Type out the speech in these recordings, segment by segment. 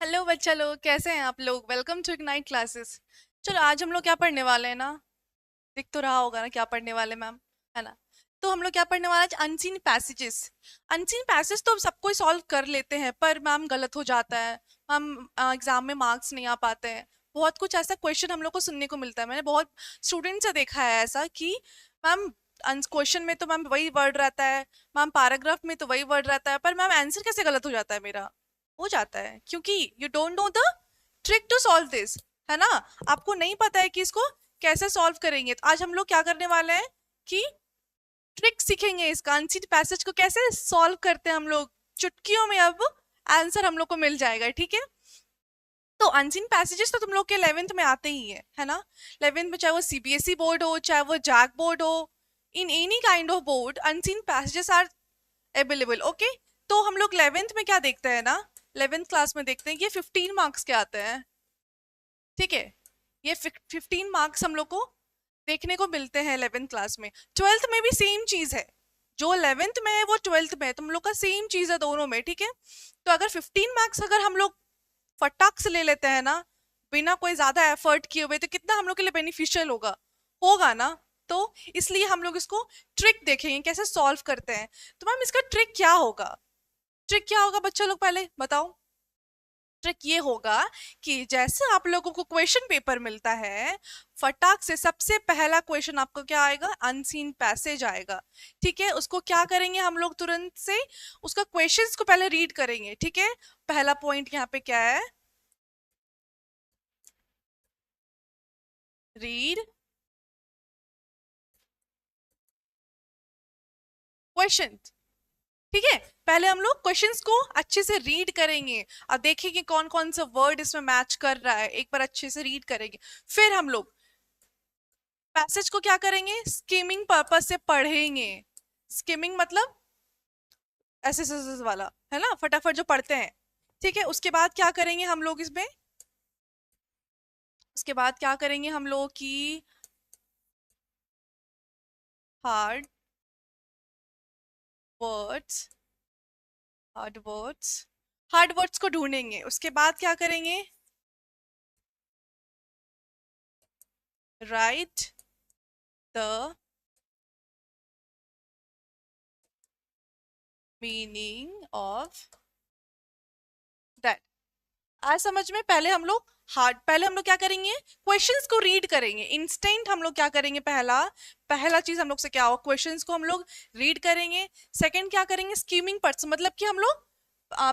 Hello बच्चा लोग, कैसे हैं आप लोग। Welcome to Ignite Classes. चलो आज हम लोग क्या पढ़ने वाले हैं ना। दिख तो रहा होगा ना क्या पढ़ने वाले मैम, है ना। तो हम लोग क्या पढ़ने वाले हैं, अनसीन पैसेजेस। अनसीन पैसेज तो सब कोई सॉल्व कर लेते हैं, पर मैम गलत हो जाता है। हम एग्जाम में मार्क्स नहीं आ पाते हैं। बहुत कुछ ऐसा क्वेश्चन हम लोग को सुनने को मिलता है। मैंने बहुत स्टूडेंट से देखा है ऐसा कि मैम क्वेश्चन में तो मैम वही वर्ड रहता है, मैम पैराग्राफ में तो वही वर्ड रहता है, पर मैम आंसर कैसे गलत हो जाता है मेरा। हो जाता है क्योंकि you don't know the trick to solve this, है ना। आपको नहीं पता है कि इसको कैसे सॉल्व करेंगे। तो आज हम लोग क्या करने वाले हैं कि ट्रिक सीखेंगे, इसका अनसीन पैसेज को कैसे सॉल्व करते हैं हम लोग। चुटकियों में अब आंसर हम लोग को मिल जाएगा, ठीक है। तो अनसीन पैसेजेस तो तुम लोग के 11th में आते ही है ना। 11th में चाहे वो सीबीएसई बोर्ड हो, चाहे वो जैक बोर्ड हो, in any kind of board unseen passages are available. Okay, तो हम लोग 11th में क्या देखते हैं ना, 11th क्लास में देखते हैं कि ये 15 मार्क्स के आते हैं, ठीक है। ये 15 मार्क्स हम लोग को देखने को मिलते हैं 11th क्लास में। 12th में भी सेम चीज है, जो 11th में है वो 12th में है, तुम लोग का सेम चीज है दोनों में, ठीक है। तो अगर 15 मार्क्स अगर हम लोग फटाक से ले लेते हैं ना, बिना कोई ज्यादा एफर्ट किए हुए, तो कितना हम लोग के लिए बेनिफिशियल होगा, होगा ना। तो इसलिए हम लोग इसको ट्रिक देखेंगे कैसे सॉल्व करते हैं। तो मैम इसका ट्रिक क्या होगा, ट्रिक क्या होगा बच्चा लोग पहले बताओ। ट्रिक ये होगा कि जैसे आप लोगों को क्वेश्चन पेपर मिलता है, फटाक से सबसे पहला क्वेश्चन आपको क्या आएगा, अनसीन पैसेज आएगा, ठीक है। उसको क्या करेंगे हम लोग, तुरंत से उसका क्वेश्चंस को पहले रीड करेंगे, ठीक है। पहला पॉइंट यहाँ पे क्या है, रीड क्वेश्चन, ठीक है। पहले हम लोग क्वेश्चंस को अच्छे से रीड करेंगे और देखेंगे कौन कौन सा वर्ड इसमें मैच कर रहा है, एक बार अच्छे से रीड करेंगे। फिर हम लोग पैसेज को क्या करेंगे, स्किमिंग पर्पस से पढ़ेंगे। स्किमिंग मतलब ऐसे ऐसे वाला, है ना, फटाफट जो पढ़ते हैं, ठीक है। उसके बाद क्या करेंगे हम लोग इसमें, उसके बाद क्या करेंगे हम लोग की hard words, hard words, hard words को ढूंढेंगे। उसके बाद क्या करेंगे, right the meaning of that. आज समझ में, पहले हम लोग हार्ड, पहले हम लोग क्या करेंगे, क्वेश्चंस को रीड करेंगे। इंस्टेंट हम लोग क्या करेंगे, पहला पहला चीज हम लोग से क्या होगा, क्वेश्चंस को हम लोग रीड करेंगे। सेकंड क्या करेंगे, स्कीमिंग पर्सन, मतलब कि हम लोग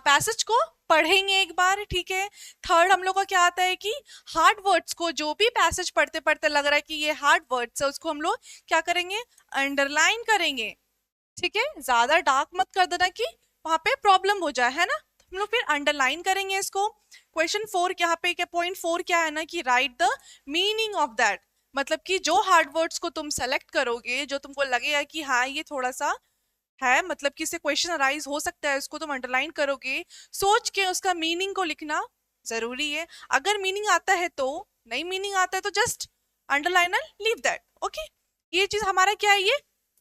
पैसेज को पढ़ेंगे एक बार, ठीक है। थर्ड हम लोग का क्या आता है कि हार्ड वर्ड्स को, जो भी पैसेज पढ़ते पढ़ते लग रहा है कि ये हार्ड वर्ड्स है, उसको हम लोग क्या करेंगे, अंडरलाइन करेंगे, ठीक है। ज्यादा डार्क मत कर देना कि वहां पे प्रॉब्लम हो जाए, है ना। तो हम लोग फिर अंडरलाइन करेंगे इसको। क्वेश्चन 4 यहाँ पे क्या, पॉइंट 4 क्या है ना कि right the meaning of that, मतलब कि जो हार्ड वर्ड्स को तुम सेलेक्ट करोगे, जो तुमको लगेगा कि हाँ ये थोड़ा सा है, मतलब कि इससे क्वेश्चन अराइज हो सकता है, उसको तुम अंडरलाइन करोगे। सोच के उसका मीनिंग को लिखना जरूरी है। अगर मीनिंग आता है तो, नहीं मीनिंग आता है तो just underline and leave that, okay. ये चीज हमारा क्या है, ये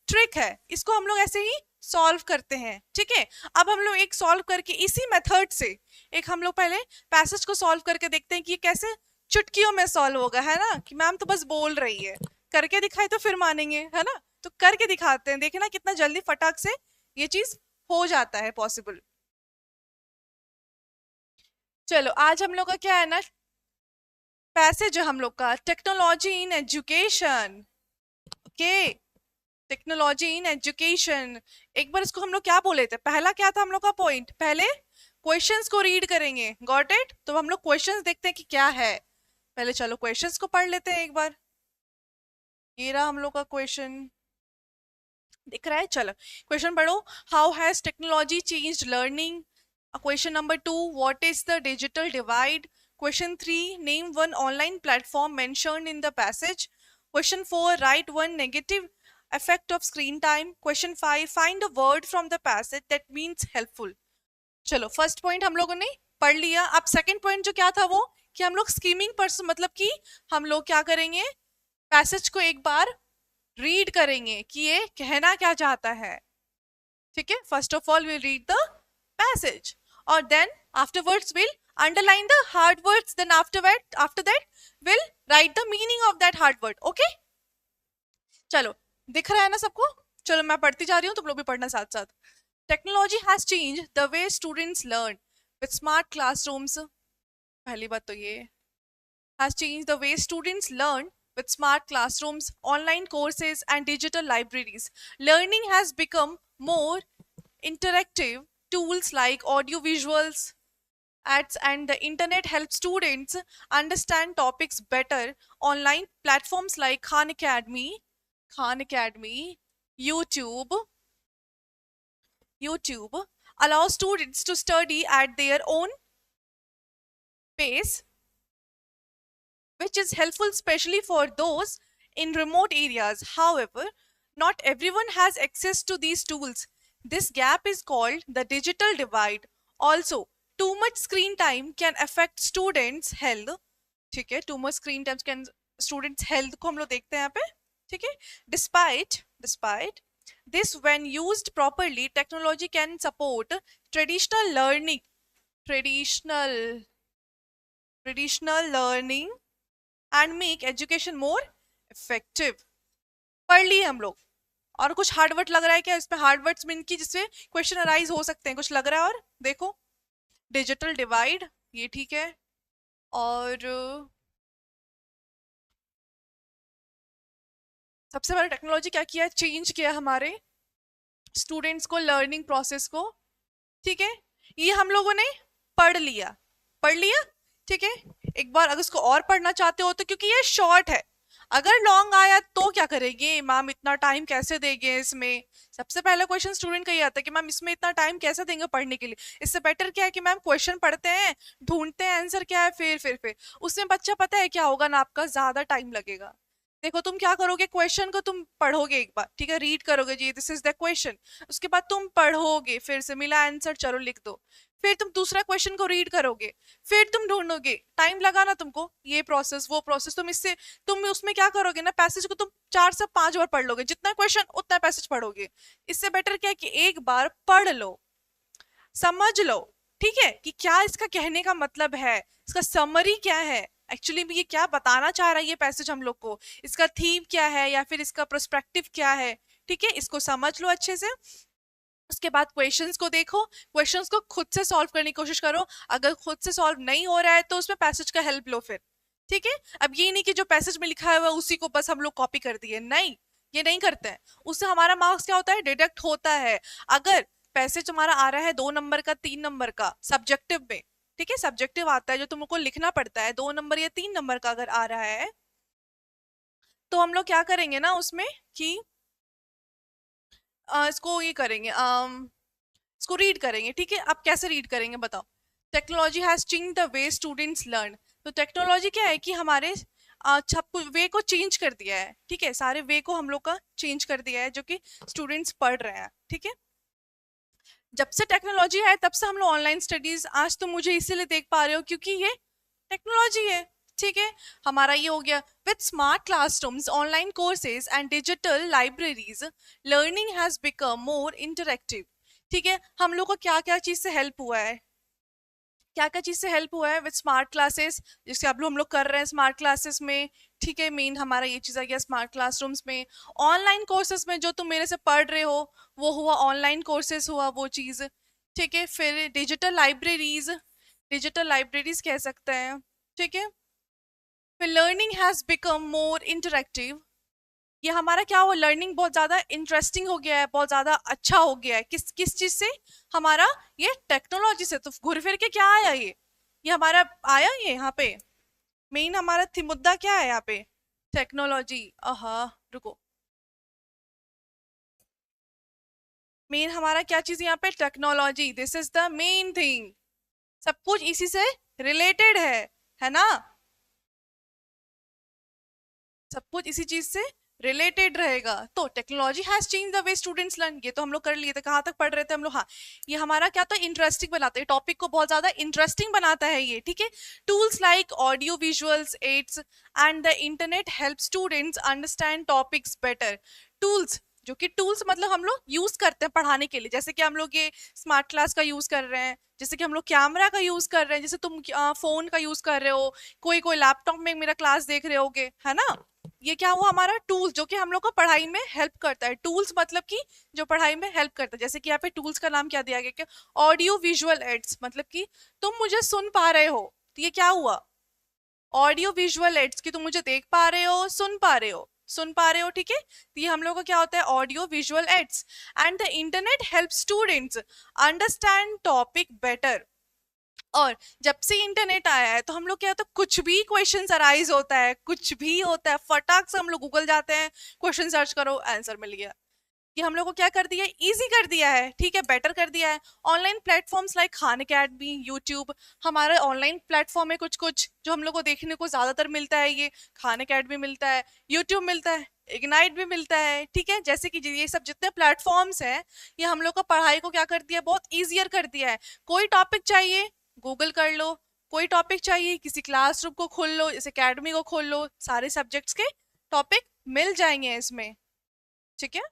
ट्रिक है, इसको हम लोग ऐसे ही सॉल्व करते हैं, ठीक है। अब हम लोग एक सॉल्व करके इसी मेथड से, एक हम लोग पहले पैसेज को सॉल्व करके देखते हैं कि ये कैसे चुटकियों में सॉल्व होगा, है ना। कि मैम तो बस बोल रही है, करके दिखाए तो फिर मानेंगे, है ना। तो करके दिखाते हैं, देखे ना कितना जल्दी फटाक से ये चीज हो जाता है पॉसिबल। चलो आज हम लोग का क्या है ना, पैसेज है हम लोग का technology in education, okay. Technology in education, एक बार इसको हम लोग क्या बोले थे, पहला क्या था हम लोग का पॉइंट, पहले क्वेश्चंस को रीड करेंगे, गॉट इट। तो हम लोग क्वेश्चंस देखते हैं कि क्या है, पहले चलो क्वेश्चंस को पढ़ लेते हैं एक बार। ये रहा हम लोग का क्वेश्चन, दिख रहा है, चलो क्वेश्चन पढ़ो। How has technology changed learning. Question number 2, what is the digital divide. Question 3, name one online platform mentioned in the passage. Question 4, right one negative effect of screen time. Question 5, find a word from the passage that means helpful. चलो first point हम लोगों ने पढ़ लिया। अब second point जो क्या था वो, कि हम लोग स्कीमिंग पर्सन, मतलब कि हम लोग क्या करेंगे, पैसेज को एक बार रीड करेंगे कि ये कहना क्या चाहता है, ठीक है। First of all will read the passage और then afterwards will Underline the hard words, then after that will write the meaning of that hard word. Okay, चलो, दिख रहा है ना सबको? चलो मैं पढ़ती जा रही हूँ, तुम लोग भी पढ़ना साथ साथ. Technology has change the way students learn with smart classrooms. पहली बात तो ये has changed the way students learn with smart classrooms, online courses, and digital libraries. Learning has become more interactive. Tools like audio visuals, ads, and the internet help students understand topics better. Online platforms like Khan Academy, YouTube, YouTube allow students to study at their own pace, which is helpful especially for those in remote areas. However, not everyone has access to these tools. This gap is called the digital divide. Also, too much screen time can affect students' health. ठीक है, too much screen time can students' health को हम लोग देखते हैं यहाँ पे. ठीक है, despite this, when used properly, technology can support traditional learning, traditional learning and make education more effective. पढ़ लिए हम लोग. और कुछ हार्ड वर्ड लग रहा है क्या इसमें? हार्ड वर्ड्स मीन की जिससे क्वेश्चन अराइज हो सकते हैं, कुछ लग रहा है? और देखो, डिजिटल डिवाइड, ये ठीक है. और सबसे पहले टेक्नोलॉजी क्या किया है? चेंज किया हमारे स्टूडेंट्स को, लर्निंग प्रोसेस को. ठीक है, ये हम लोगों ने पढ़ लिया. ठीक है, एक बार अगर इसको और पढ़ना चाहते हो तो, क्योंकि ये शॉर्ट है, अगर लॉन्ग आया तो क्या करेंगे मैम, इतना टाइम कैसे देंगे इसमें? सबसे पहला क्वेश्चन स्टूडेंट का ये आता है कि मैम इसमें इतना टाइम कैसे देंगे पढ़ने के लिए? इससे बेटर क्या है कि मैम क्वेश्चन पढ़ते हैं, ढूंढते हैं आंसर क्या है, फिर उसमें बच्चा पता है क्या होगा ना, आपका ज्यादा टाइम लगेगा. देखो तुम क्या करोगे, क्वेश्चन को तुम पढ़ोगे एक बार, ठीक है, रीड करोगे जी दिस इज द क्वेश्चन, उसके बाद तुम पढ़ोगे, फिर से मिला आंसर, चलो लिख दो, फिर तुम दूसरा क्वेश्चन को रीड करोगे, फिर तुम ढूंढोगे, टाइम लगा ना तुमको, ये प्रोसेस वो प्रोसेस. तुम उसमें क्या करोगे ना, पैसेज को तुम 4 से 5 बार पढ़ लोगे, जितना क्वेश्चन उतना पैसेज पढ़ोगे. इससे बेटर क्या है कि एक बार पढ़ लो, समझ लो, ठीक है, कि क्या इसका कहने का मतलब है, इसका समरी क्या है, एक्चुअली ये क्या बताना चाह रहा है ये पैसेज हम लोग को, इसका थीम क्या है या फिर इसका पर्सपेक्टिव क्या है. ठीक है, इसको समझ लो अच्छे से. उसके बाद क्वेश्चंस को देखो, क्वेश्चंस को खुद से सॉल्व करने की कोशिश करो. अगर खुद से सॉल्व नहीं हो रहा है तो उसमें पैसेज का हेल्प लो फिर. ठीक है, अब ये नहीं कि जो पैसेज में लिखा है उसी को बस हम लोग कॉपी कर दिए, नहीं, ये नहीं करते हैं. उससे हमारा मार्क्स क्या होता है, डिडक्ट होता है. अगर पैसेज हमारा आ रहा है 2 नंबर का, 3 नंबर का सब्जेक्टिव में, ठीक है, सब्जेक्टिव आता है जो तुमको लिखना पड़ता है, 2 नंबर या 3 नंबर का अगर आ रहा है, तो हम लोग क्या करेंगे ना उसमें कि इसको ये करेंगे, इसको रीड करेंगे. ठीक है, अब कैसे रीड करेंगे बताओ? Technology has change the way students learn. तो टेक्नोलॉजी क्या है कि हमारे सब वे को चेंज कर दिया है. ठीक है, सारे वे को हम लोग का चेंज कर दिया है जो कि स्टूडेंट्स पढ़ रहे हैं. ठीक है, जब से टेक्नोलॉजी है तब से हम लोग ऑनलाइन स्टडीज, आज तो मुझे इसीलिए देख पा रहे हो क्योंकि ये टेक्नोलॉजी है. ठीक है, हमारा ये हो गया. With smart classrooms, online courses and digital libraries, learning has become more interactive. ठीक है, हम लोग को क्या क्या चीज से हेल्प हुआ है, क्या क्या चीज से हेल्प हुआ है विद स्मार्ट क्लासेस, जिससे अब हम लोग कर रहे हैं स्मार्ट क्लासेस में. ठीक है, मेन हमारा ये चीज आ गया स्मार्ट क्लासरूम्स में. ऑनलाइन कोर्सेज में जो तुम मेरे से पढ़ रहे हो वो हुआ ऑनलाइन कोर्सेज, हुआ वो चीज. ठीक है, फिर डिजिटल लाइब्रेरीज कह सकते हैं. ठीक है, फिर learning has become more interactive. ये हमारा क्या हुआ, लर्निंग बहुत ज्यादा इंटरेस्टिंग हो गया है, बहुत ज्यादा अच्छा हो गया है. किस किस चीज से? हमारा ये टेक्नोलॉजी से. तो घुर फिर के क्या आया, ये हमारा आया, ये यहाँ पे मेन हमारा थी मुद्दा क्या है यहाँ पे, टेक्नोलॉजी. रुको, मेन हमारा क्या चीज यहाँ पे, technology. This is the main thing, सब कुछ इसी से रिलेटेड है ना, सब कुछ इसी चीज से रिलेटेड रहेगा. तो technology has change the way students learn, ये तो हम लोग कर लिए थे. कहाँ तक पढ़ रहे थे हम लोग? हाँ, ये हमारा क्या तो इंटरेस्टिंग बनाता है, टॉपिक को बहुत ज्यादा इंटरेस्टिंग बनाता है ये. ठीक है, tools like audio visuals, aids and the internet help students understand topics better. Tools जो कि टूल्स मतलब हम लोग यूज करते हैं पढ़ाने के लिए, जैसे कि हम लोग ये स्मार्ट क्लास का यूज कर रहे हैं, जैसे कि हम लोग कैमरा का यूज कर रहे हैं, जैसे तुम फोन का यूज कर रहे हो, कोई कोई लैपटॉप में मेरा क्लास देख रहे होगे, है ना। ये क्या हुआ हमारा टूल्स, जो कि हम लोग को पढ़ाई में हेल्प करता है। टूल्स मतलब कि जो पढ़ाई में हेल्प करता है, जैसे कि यहाँ पे टूल्स का नाम क्या दिया गया, कि ऑडियो विजुअल एड्स, मतलब कि तुम मुझे सुन पा रहे हो, तो ये क्या हुआ, ऑडियो विजुअल एड्स, की तुम मुझे देख पा रहे हो, सुन पा रहे हो, सुन पा रहे हो, ठीक है। तो ये हम लोग का क्या होता है, audio visual aids. And the internet help students understand topic better. और जब से इंटरनेट आया है तो हम लोग क्या होता है, कुछ भी क्वेश्चन अराइज होता है, कुछ भी होता है, फटाक से हम लोग गूगल जाते हैं, क्वेश्चन सर्च करो, आंसर मिल गया। कि हम लोग को क्या कर दिया है, इजी कर दिया है, ठीक है, बेटर कर दिया है। Online platforms like Khan academy, YouTube, हमारा ऑनलाइन प्लेटफॉर्म है कुछ कुछ जो हम लोग को देखने को ज्यादातर मिलता है, ये खान अकेडमी मिलता है, यूट्यूब मिलता है, इग्नाइट भी मिलता है, ठीक है। जैसे कि ये सब जितने प्लेटफॉर्म्स हैं, ये हम लोग को पढ़ाई को क्या कर दिया है, बहुत ईजियर कर दिया है। कोई टॉपिक चाहिए गूगल कर लो, कोई टॉपिक चाहिए किसी क्लासरूम को खोल लो, जैसे अकेडमी को खोल लो, सारे सब्जेक्ट्स के टॉपिक मिल जाएंगे इसमें, ठीक है।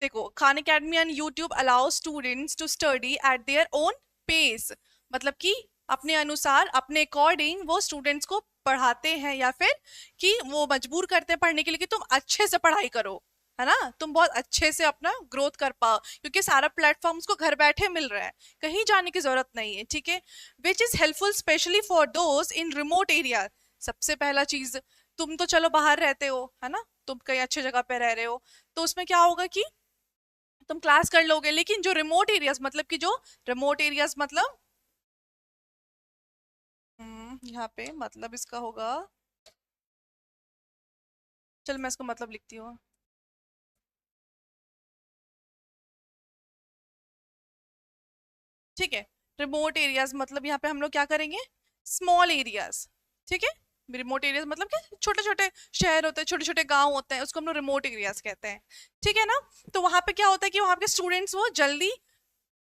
देखो, Khan Academy and YouTube allow students to study at their own pace, मतलब कि अपने अनुसार, अपने अकॉर्डिंग वो स्टूडेंट्स को पढ़ाते हैं, या फिर कि वो मजबूर करते हैं पढ़ने के लिए कि तुम अच्छे से पढ़ाई करो, है ना, तुम बहुत अच्छे से अपना ग्रोथ कर पाओ, क्योंकि सारा प्लेटफॉर्म्स को घर बैठे मिल रहा है, कहीं जाने की जरूरत नहीं है, ठीक है। Which is helpful specially for those in remote area. सबसे पहला चीज, तुम तो चलो बाहर रहते हो, है ना, तुम कहीं अच्छी जगह पे रह रहे हो, तो उसमें क्या होगा कि तुम क्लास कर लोगे, लेकिन जो रिमोट एरियाज, मतलब कि जो रिमोट एरियाज मतलब, यहाँ पे मतलब इसका होगा, चल मैं इसको मतलब लिखती हूँ, ठीक है। रिमोट एरियाज मतलब यहाँ पे हम लोग क्या करेंगे, स्मॉल एरियाज, ठीक है। रिमोट एरियाज मतलब क्या, छोटे छोटे शहर होते हैं, छोटे छोटे गांव होते हैं, उसको हम लोग रिमोट एरियाज कहते हैं, ठीक है ना। तो वहां पे क्या होता है कि वहां के स्टूडेंट्स वो जल्दी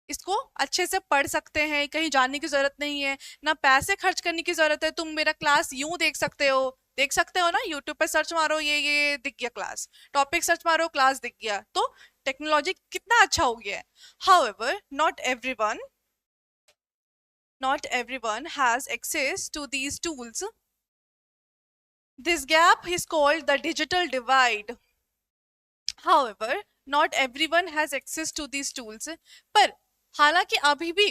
इसको अच्छे से पढ़ सकते हैं, कहीं जाने की जरूरत नहीं है, ना पैसे खर्च करने की जरूरत है, तुम मेरा क्लास यूं देख सकते हो, देख सकते हो ना, यूट्यूब पे सर्च मारो, ये दिख गया क्लास, टॉपिक सर्च मारो, क्लास दिख गया, तो टेक्नोलॉजी कितना अच्छा हो गया है। However not everyone has access to these tools. This gap is called the digital divide. However, not everyone has access to these tools. पर हालांकि अभी भी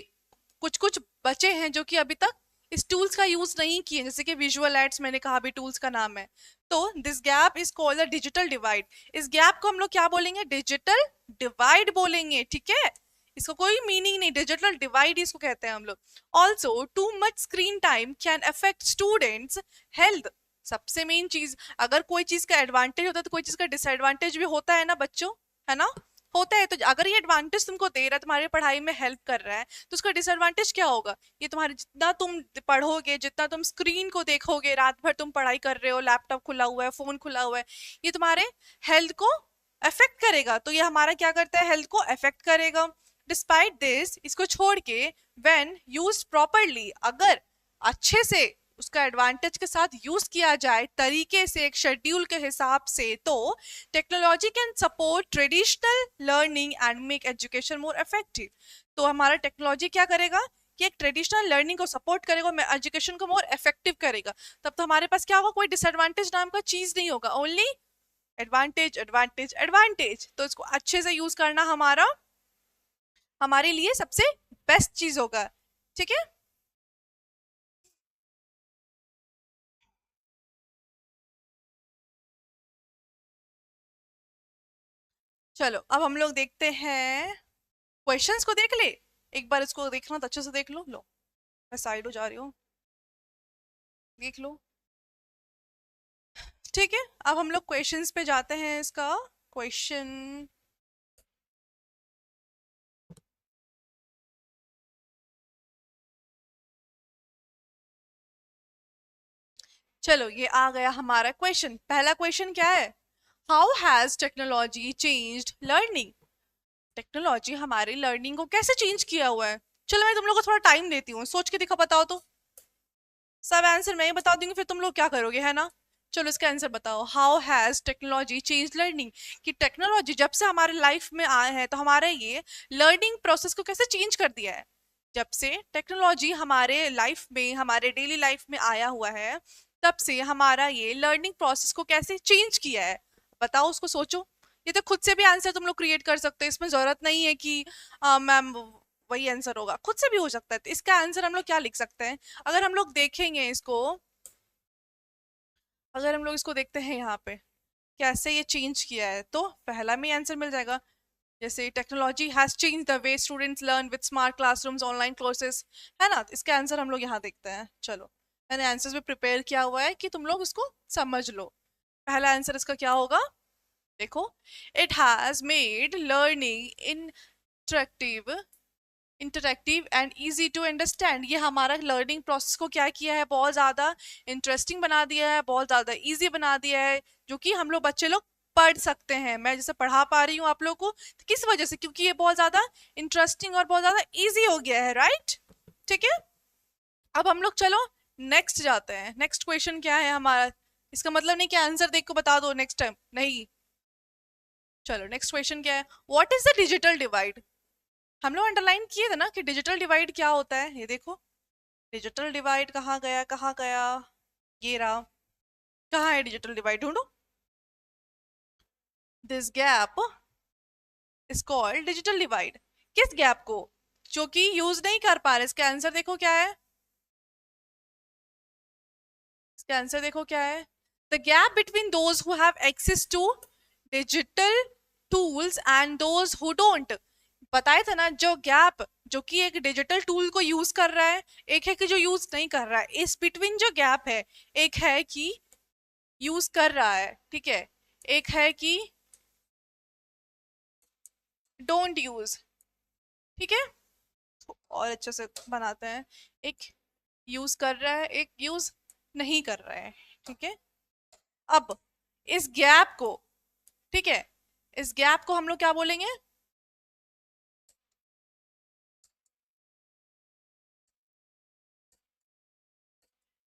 कुछ कुछ बचे हैं जो कि अभी तक इस टूल्स का यूज नहीं किए, जैसे कि विजुअल एड्स, मैंने कहा भी टूल्स का नाम है। तो this gap is called the digital divide. इस गैप को हम लोग क्या बोलेंगे, डिजिटल डिवाइड बोलेंगे, ठीक है। इसको कोई मीनिंग नहीं, डिजिटल डिवाइड इसको कहते हैं हम लोग। Also too much screen time can affect students health. सबसे मेन चीज, अगर कोई चीज का एडवांटेज होता है तो कोई चीज का डिसएडवांटेज भी होता है ना बच्चों, है ना, होता है। तो अगर ये एडवांटेज तुमको दे रहा है, तुम्हारी पढ़ाई में हेल्प कर रहा है, तो उसका डिसएडवांटेज क्या होगा, ये तुम्हारे जितना तुम पढ़ोगे, जितना तुम स्क्रीन को देखोगे, रात भर तुम पढ़ाई कर रहे हो, लैपटॉप खुला हुआ है, फोन खुला हुआ है, ये तुम्हारे हेल्थ को अफेक्ट करेगा। तो ये हमारा क्या करता है, हेल्थ को अफेक्ट करेगा। डिस्पाइट दिस, इसको छोड़ के, व्हेन यूज्ड प्रॉपरली, अगर अच्छे से उसका एडवांटेज के साथ यूज किया जाए, तरीके से, एक शेड्यूल के हिसाब से, तो technology can support traditional learning and make education more effective. तो हमारा टेक्नोलॉजी क्या करेगा कि एक ट्रेडिशनल लर्निंग को सपोर्ट करेगा, एजुकेशन को मोर इफेक्टिव करेगा। तब तो हमारे पास क्या होगा, कोई डिसएडवांटेज नाम का चीज नहीं होगा, ओनली एडवांटेज एडवांटेज एडवांटेज। तो इसको अच्छे से यूज करना हमारा, हमारे लिए सबसे बेस्ट चीज होगा, ठीक है। चलो अब हम लोग देखते हैं, क्वेश्चंस को देख ले, एक बार इसको देखना तो अच्छे से देख लो, मैं साइड हो जा रही हूँ, देख लो, ठीक है। अब हम लोग क्वेश्चंस पे जाते हैं, इसका क्वेश्चन, चलो ये आ गया हमारा क्वेश्चन। पहला क्वेश्चन क्या है, how has technology changed learning. Technology हमारी लर्निंग को कैसे चेंज किया हुआ है। चलो मैं तुम लोग को थोड़ा टाइम देती हूँ, सोच के दिखा, बताओ तो। सब आंसर मैं ही बता दूंगी, फिर तुम लोग क्या करोगे, है ना। चलो इसका आंसर बताओ, how has technology change learning, कि टेक्नोलॉजी जब से हमारे लाइफ में आया है तो हमारे ये लर्निंग प्रोसेस को कैसे चेंज कर दिया है। जब से टेक्नोलॉजी हमारे लाइफ में, हमारे डेली लाइफ में आया हुआ है, तब से हमारा ये लर्निंग प्रोसेस को कैसे चेंज किया है, बताओ उसको, सोचो। ये तो खुद से भी आंसर तुम लोग क्रिएट कर सकते हो, इसमें जरूरत नहीं है कि मैम वही आंसर होगा, खुद से भी हो सकता है। तो इसका आंसर हम लोग क्या लिख सकते हैं, अगर हम लोग देखेंगे इसको, अगर हम लोग इसको देखते हैं यहाँ पे कैसे ये चेंज किया है, तो पहला में आंसर मिल जाएगा। जैसे technology has change the way students learn with smart classrooms, online courses, है ना। तो इसका आंसर हम लोग यहाँ देखते हैं। चलो मैंने आंसर्स भी प्रिपेयर किया हुआ है कि तुम लोग इसको समझ लो। पहला आंसर इसका क्या होगा, देखो, it has made learning interactive, interactive and easy to understand, ये हमारा लर्निंग प्रोसेस को क्या किया है, बहुत ज़्यादा इंटरेस्टिंग बना दिया है, बहुत ज़्यादा इजी बना दिया है, जो कि हम लोग बच्चे लोग पढ़ सकते हैं। मैं जैसे पढ़ा पा रही हूँ आप लोग को, तो किस वजह से, क्योंकि ये बहुत ज़्यादा इंटरेस्टिंग और बहुत ज़्यादा इजी हो गया है, राइट। ठीक है, अब हम लोग चलो नेक्स्ट जाते हैं। नेक्स्ट क्वेश्चन क्या है हमारा, इसका मतलब नहीं कि आंसर देख को बता दो नेक्स्ट टाइम, नहीं। चलो नेक्स्ट क्वेश्चन क्या है, what is the digital divide. हम लोग अंडरलाइन किए थे ना कि डिजिटल डिवाइड क्या होता है, ये देखो, डिजिटल डिवाइड कहाँ गया, कहाँ गया, ये रहा, कहाँ है डिजिटल डिवाइड, ढूंढो। This gap is called digital divide, किस गैप को, जो कि यूज नहीं कर पा रहे। इसका आंसर देखो क्या है, इसका आंसर देखो क्या है, the gap between those who have access to digital tools and those who don't. बताया था ना, जो गैप, जो कि एक डिजिटल टूल को यूज कर रहा है, एक है कि जो यूज नहीं कर रहा है, इस बिटवीन जो गैप है, एक है कि यूज कर रहा है, ठीक है, एक है कि डोंट यूज, ठीक है। और अच्छे से बनाते हैं, एक यूज कर रहा है, एक यूज नहीं कर रहा है, ठीक है। अब इस गैप को, ठीक है, इस गैप को हम लोग क्या बोलेंगे,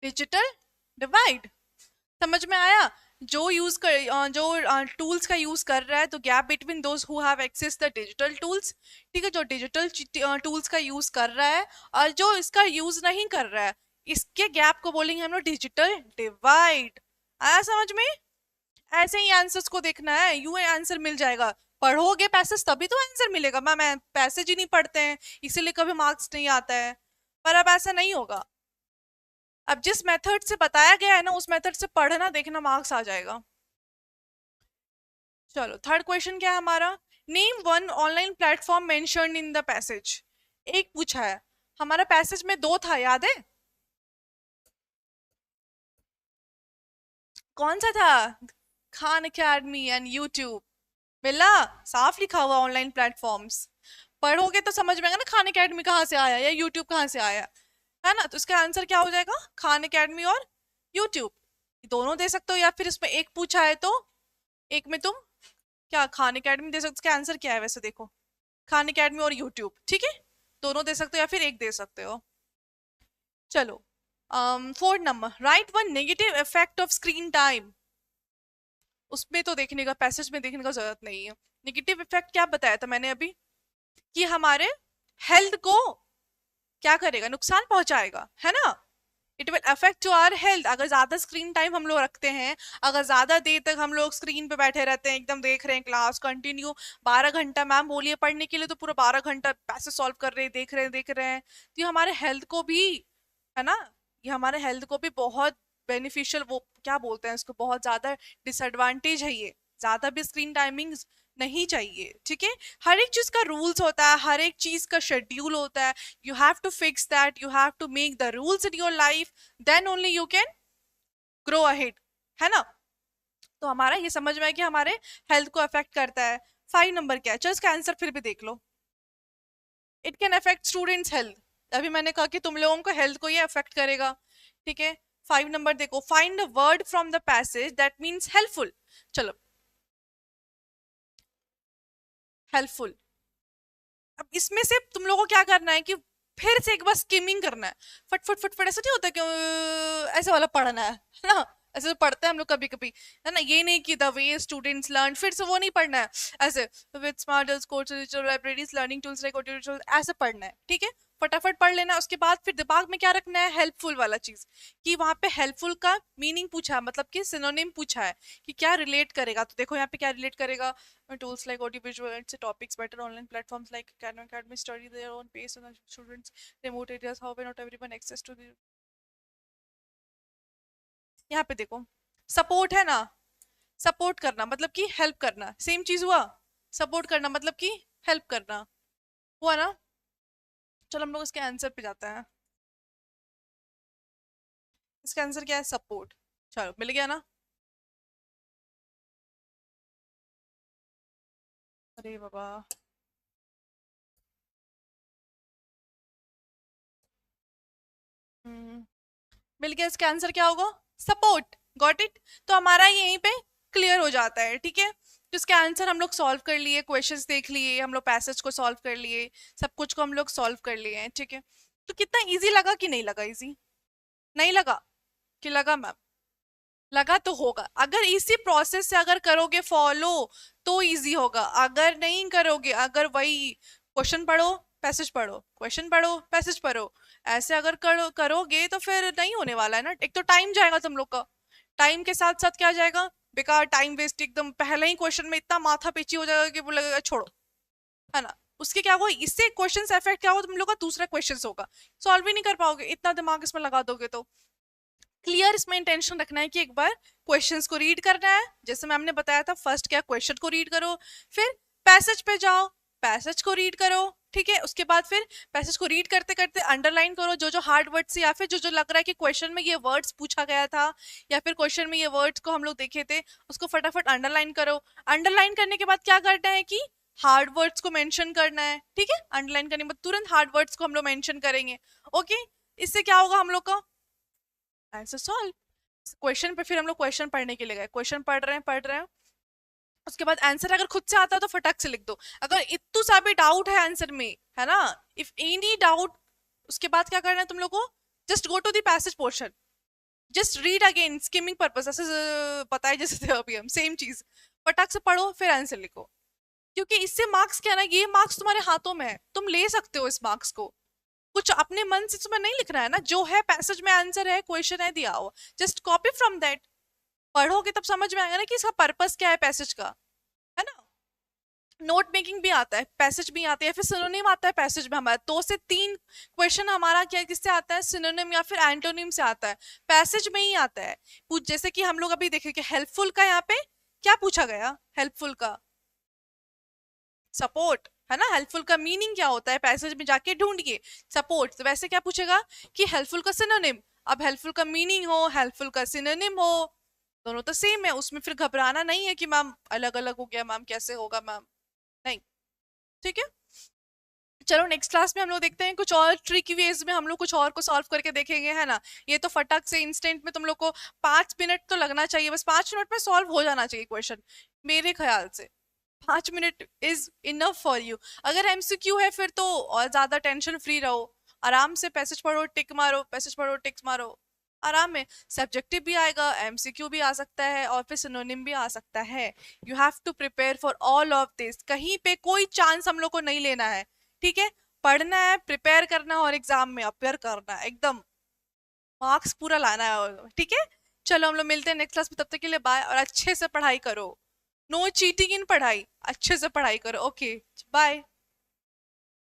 डिजिटल डिवाइड। समझ में आया, जो यूज कर जो टूल्स का यूज कर रहा है, तो gap between those who have access the digital tools, ठीक है, जो डिजिटल टूल्स का यूज कर रहा है और जो इसका यूज नहीं कर रहा है, इसके गैप को बोलेंगे हम लोग डिजिटल डिवाइड। आया समझ में। ऐसे ही आंसर्स को देखना है, यूं आंसर मिल जाएगा। पढ़ोगे पैसेज तभी तो आंसर मिलेगा। मैं पैसेज ही नहीं पढ़ते हैं, इसीलिए कभी मार्क्स नहीं आता है, पर अब ऐसा नहीं होगा। अब जिस मेथड से बताया गया है ना, उस मेथड से पढ़ना, देखना, मार्क्स आ जाएगा। चलो थर्ड क्वेश्चन क्या है हमारा, name one online platform mentioned in the passage. एक पूछा है, हमारा पैसेज में दो था, याद है, कौन सा था, खान अकेडमी एंड यूट्यूब। मिला, साफ लिखा हुआ ऑनलाइन प्लेटफॉर्म्स। पढ़ोगे तो समझ में आएगा ना खान अकेडमी कहाँ से आया या यूट्यूब कहाँ से आया, है ना। तो इसका आंसर क्या हो जाएगा, खान अकेडमी और यूट्यूब, दोनों दे सकते हो, या फिर इसमें एक पूछा है तो एक में तुम क्या खान अकेडमी दे सकते हो। इसका आंसर क्या है वैसे, देखो, खान अकेडमी और यूट्यूब, ठीक है, दोनों दे सकते हो या फिर एक दे सकते हो। चलो fourth number, right one negative effect of screen time. उसमें तो देखने का, पैसेज में देखने का जरूरत नहीं है। नेगेटिव इफेक्ट क्या बताया था मैंने अभी, कि हमारे हेल्थ को क्या करेगा, नुकसान पहुंचाएगा, है ना। It will affect to our health, अगर ज्यादा स्क्रीन टाइम हम लोग रखते हैं, अगर ज्यादा देर तक हम लोग स्क्रीन पे बैठे रहते हैं, एकदम देख रहे हैं क्लास कंटिन्यू 12 घंटा, मैम बोलिए पढ़ने के लिए तो पूरा 12 घंटा पैसे सॉल्व कर रहे हैं, देख रहे हैं देख रहे हैं, तो ये हमारे हेल्थ को भी, है ना, ये हमारे हेल्थ को भी बहुत बेनिफिशियल, वो क्या बोलते हैं इसको, बहुत ज्यादा डिसएडवांटेज है ये, ज्यादा भी स्क्रीन टाइमिंग नहीं चाहिए, ठीक है। हर एक चीज का रूल्स होता है, हर एक चीज का शेड्यूल होता है, you have to fix that, you have to make the rules in your life, then only you can grow ahead, है ना। तो हमारा ये समझ में है कि हमारे हेल्थ को अफेक्ट करता है। 5 नंबर क्या है, चलो इसका आंसर फिर भी देख लो, it can affect students health. अभी मैंने कहा कि तुम लोगों को हेल्थ को ये अफेक्ट करेगा, ठीक है। 5 नंबर देखो, find a word from the passage that means helpful. चलो हेल्पफुल, अब इसमें से तुम लोगों को क्या करना है कि फिर से एक बार स्किमिंग करना है, फट फट फट फट, ऐसा नहीं होता कि ऐसे वाला पढ़ना है ना, ऐसे तो पढ़ते हैं हम लोग कभी कभी, है ना, ये नहीं कि द वे स्टूडेंट्स लर्न, फिर से वो नहीं पढ़ना है ऐसे, with smart courses libraries learning tools like audio, ऐसे पढ़ना है, ठीक है, फटाफट पढ़ लेना। उसके बाद फिर दिमाग में क्या रखना है, हेल्पफुल वाला चीज, कि वहां पे हेल्पफुल का मीनिंग पूछा है, मतलब कि सिनोनिम पूछा है कि क्या रिलेट करेगा, तो देखो यहाँ पे क्या रिलेट करेगा, tools like audiovisual and topics better online platforms like Khan Academy study their own pace and students remote areas, however not everyone access to the, यहाँ पे देखो सपोर्ट है ना, सपोर्ट करना मतलब कि हेल्प करना, सेम चीज हुआ, सपोर्ट करना मतलब कि हेल्प करना हुआ ना। चलो हम लोग इसके आंसर पे जाते हैं, इसका आंसर क्या है, सपोर्ट। चलो मिल गया ना। अरे बाबा, हम्म, मिल गया, इसका आंसर क्या होगा, सपोर्ट, गॉट इट। तो हमारा यहीं पे क्लियर हो जाता है, ठीक है, तो इसका आंसर हम लोग सॉल्व कर लिए, क्वेश्चंस देख लिए हम लोग, पैसेज को सॉल्व कर लिए, सब कुछ को हम लोग सॉल्व कर लिए हैं, ठीक है। तो कितना इजी लगा कि नहीं लगा, इजी नहीं लगा कि लगा मैम, लगा तो होगा, अगर इसी प्रोसेस से अगर करोगे फॉलो तो इजी होगा, अगर नहीं करोगे, अगर वही क्वेश्चन पढ़ो पैसेज पढ़ो, क्वेश्चन पढ़ो पैसेज पढ़ो, ऐसे अगर करोगे तो फिर नहीं होने वाला है ना। एक तो टाइम जाएगा तुम लोग का, टाइम के साथ साथ क्या जाएगा, बेकार टाइम वेस्ट, एकदम पहले ही क्वेश्चन में इतना माथा पेची हो जाएगा कि वो लगेगा छोड़ो, है ना। उसके क्या हुआ, इससे क्वेश्चन से इफेक्ट क्या हुआ, तुम लोग का दूसरा क्वेश्चन होगा, सॉल्व ही नहीं कर पाओगे, इतना दिमाग इसमें लगा दोगे तो। क्लियर इसमें इंटेंशन रखना है कि एक बार क्वेश्चंस को रीड करना है, जैसे मैम ने बताया था, फर्स्ट क्या क्वेश्चन को रीड करो, फिर पैसेज पे जाओ, पैसेज को रीड करो, ठीक है, उसके बाद फिर पैसेज को रीड करते करते अंडरलाइन करो जो जो हार्ड वर्ड्स, या फिर जो जो लग रहा है कि क्वेश्चन में ये वर्ड्स पूछा गया था, या फिर क्वेश्चन में ये वर्ड्स को हम लोग देखे थे, उसको फटाफट अंडरलाइन करो। अंडरलाइन करने के बाद क्या करना है कि हार्ड वर्ड्स को मेंशन करना है, ठीक है, अंडरलाइन करने के बाद तुरंत हार्ड वर्ड्स को हम लोग मेंशन करेंगे, ओके। इससे क्या होगा, हम लोग का आंसर सॉल्व। क्वेश्चन पे फिर हम लोग क्वेश्चन पढ़ने के लिए गए, क्वेश्चन पढ़ रहे हैं, उसके बाद आंसर अगर खुद से आता है तो फटक से लिख दो, अगर इतू सा भी डाउट है आंसर में, है ना, इफ एनी डाउट, उसके बाद क्या करना है तुम लोग को, just go to the passage portion, just read again, skimming purpose, ऐसे बताए जैसे थे अभी हम, सेम चीज, फटाक से पढ़ो फिर आंसर लिखो, क्योंकि इससे मार्क्स क्या है ना, ये मार्क्स तुम्हारे हाथों में है, तुम ले सकते हो इस मार्क्स को, कुछ अपने मन से तुम्हें नहीं लिखना है ना, जो है पैसेज में आंसर है, क्वेश्चन है दिया हो, जस्ट कॉपी फ्रॉम दैट, पढ़ोगे तब समझ में आएगा ना कि इसका पर्पस क्या है पैसेज का, है ना। नोट मेकिंग भी आता है, पैसेज भी आते हैं, फिर सिनोनिम आता है पैसेज में, हमारा 2 से 3 क्वेश्चन हमारा क्या किससे आता है, सिनोनिम या फिर एंटोनिम से आता है, पैसेज में ही आता है। पूछ जैसे कि हम लोग अभी देखे कि हेल्पफुल का यहाँ पे क्या पूछा गया, हेल्पफुल का सपोर्ट, है ना, हेल्पफुल का मीनिंग क्या होता है पैसेज में जाके ढूंढिए, सपोर्ट, तो वैसे क्या पूछेगा कि हेल्पफुल का सिनोनिम, अब हेल्पफुल का मीनिंग हो, हेल्पफुल का सिनोनिम हो, दोनों तो सेम है, उसमें फिर घबराना नहीं है कि मैम अलग अलग हो गया, मैम कैसे होगा मैम, नहीं, ठीक है। चलो नेक्स्ट क्लास में हम लोग देखते हैं कुछ और ट्रिकी वेज में, हम लोग कुछ और को सॉल्व करके देखेंगे, है ना। ये तो फटाक से इंस्टेंट में तुम लोग को 5 मिनट तो लगना चाहिए, बस 5 मिनट में सॉल्व हो जाना चाहिए क्वेश्चन, मेरे ख्याल से 5 minute is enough for you. अगर एमसीक्यू है फिर तो और ज्यादा टेंशन फ्री रहो, आराम से पैसेज पढ़ो टिक मारो, पैसेज पढ़ो टिक मारो, आराम में। सब्जेक्टिव भी आएगा, एमसीक्यू भी आ सकता है, और फिर सिनोनिम भी आ सकता है। You have to prepare for all of this, कहीं पे कोई चांस हम लोग को नहीं लेना है, ठीक है। पढ़ना है, प्रिपेयर करना है, और एग्जाम में अपेयर करना है, एकदम मार्क्स पूरा लाना है, ठीक है। चलो हम लोग मिलते हैं नेक्स्ट क्लास में, तब तक के लिए बाय, और अच्छे से पढ़ाई करो, नो चीटिंग इन पढ़ाई, अच्छे से पढ़ाई करो, ओके बाय।